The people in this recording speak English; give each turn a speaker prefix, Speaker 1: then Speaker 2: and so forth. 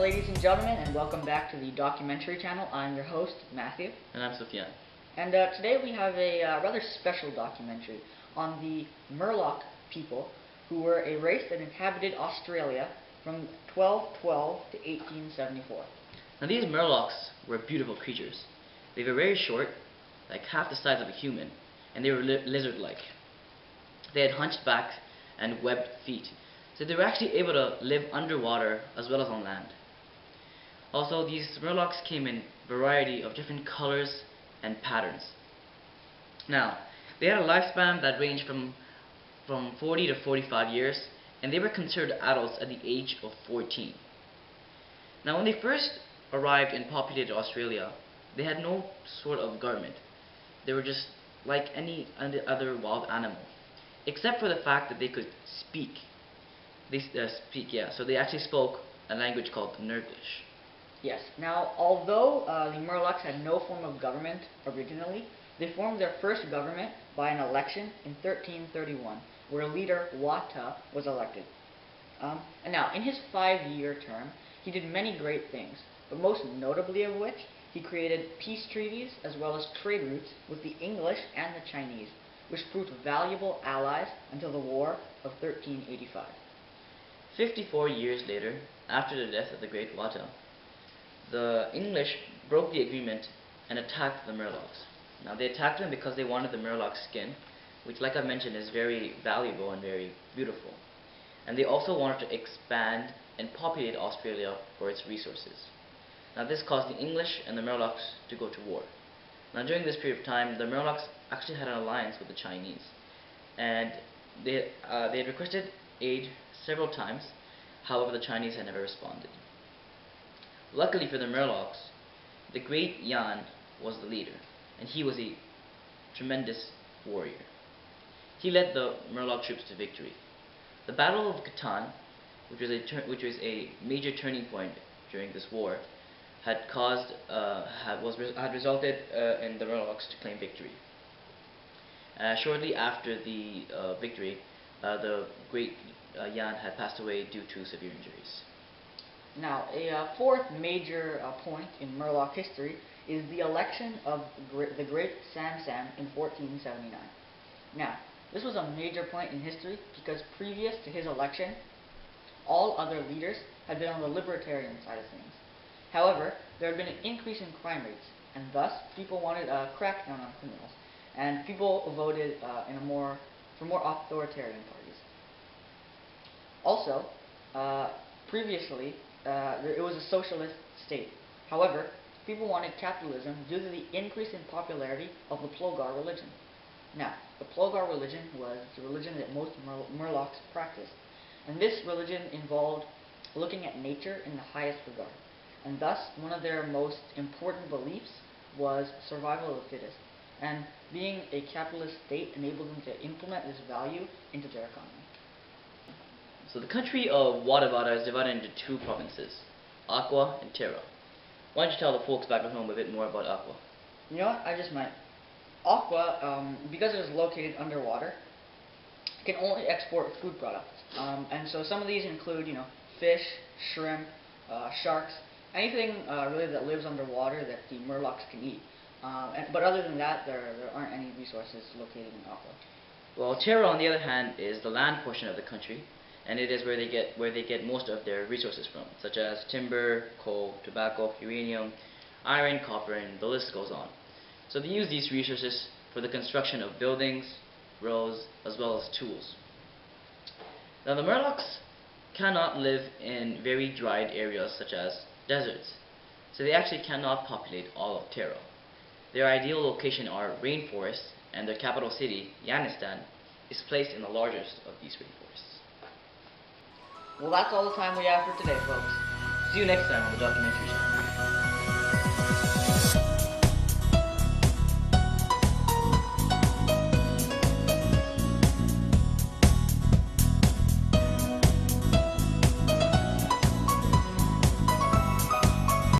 Speaker 1: ladies and gentlemen, and welcome back to the documentary channel. I'm your host, Matthew.
Speaker 2: And I'm Sufyan.
Speaker 1: And today we have a rather special documentary on the Murloc people, who were a race that inhabited Australia from 1212 to 1874.
Speaker 2: Now these Murlocs were beautiful creatures. They were very short, like half the size of a human, and they were lizard-like. They had hunched backs and webbed feet, so they were actually able to live underwater as well as on land. Also, these Murlocs came in a variety of different colors and patterns. Now, they had a lifespan that ranged from 40 to 45 years, and they were considered adults at the age of 14. Now, when they first arrived in populated Australia, they had no sort of government. They were just like any other wild animal, except for the fact that they could speak. So they actually spoke a language called Nurglish.
Speaker 1: Yes. Now, although the Murlocs had no form of government originally, they formed their first government by an election in 1331, where leader Wata was elected. And now, in his 5-year term, he did many great things, but most notably of which, he created peace treaties as well as trade routes with the English and the Chinese, which proved valuable allies until the War of 1385.
Speaker 2: 54 years later, after the death of the great Wata, the English broke the agreement and attacked the Murlocs. Now they attacked them because they wanted the Murloc skin, which, like I mentioned, is very valuable and very beautiful. And they also wanted to expand and populate Australia for its resources. Now this caused the English and the Murlocs to go to war. Now during this period of time, the Murlocs actually had an alliance with the Chinese, and they had requested aid several times. However, the Chinese had never responded. Luckily for the Murlocs, the great Yan was the leader, and he was a tremendous warrior. He led the Murloc troops to victory. The Battle of Catan, which was a major turning point during this war, had resulted in the Murlocs to claim victory. Shortly after the victory, the great Yan had passed away due to severe injuries.
Speaker 1: Now, a fourth major point in Murloc history is the election of the great Sam in 1479. Now, this was a major point in history because previous to his election, all other leaders had been on the libertarian side of things. However, there had been an increase in crime rates, and thus people wanted a crackdown on criminals, and people voted for more authoritarian parties. Also, previously, it was a socialist state. However, people wanted capitalism due to the increase in popularity of the Plogar religion. Now, the Plogar religion was the religion that most Murlocs practiced, and this religion involved looking at nature in the highest regard, and thus one of their most important beliefs was survival of the fittest, and being a capitalist state enabled them to implement this value into their economy.
Speaker 2: So the country of Wada is divided into two provinces, Aqua and Terra. Why don't you tell the folks back at home a bit more about Aqua?
Speaker 1: You know what? I just might. Aqua, because it is located underwater, can only export food products. And so some of these include, fish, shrimp, sharks, anything really that lives underwater that the Murlocs can eat. But other than that, there aren't any resources located in Aqua.
Speaker 2: Well, Terra, on the other hand, is the land portion of the country, and it is where they get most of their resources from, such as timber, coal, tobacco, uranium, iron, copper, and the list goes on. So they use these resources for the construction of buildings, roads, as well as tools. Now the Murlocs cannot live in very dried areas such as deserts, so they actually cannot populate all of Terra. Their ideal location are rainforests, and their capital city, Yanistan, is placed in the largest of these rainforests.
Speaker 1: Well, that's all the time we have for today, folks.
Speaker 2: See you next time on the documentary channel.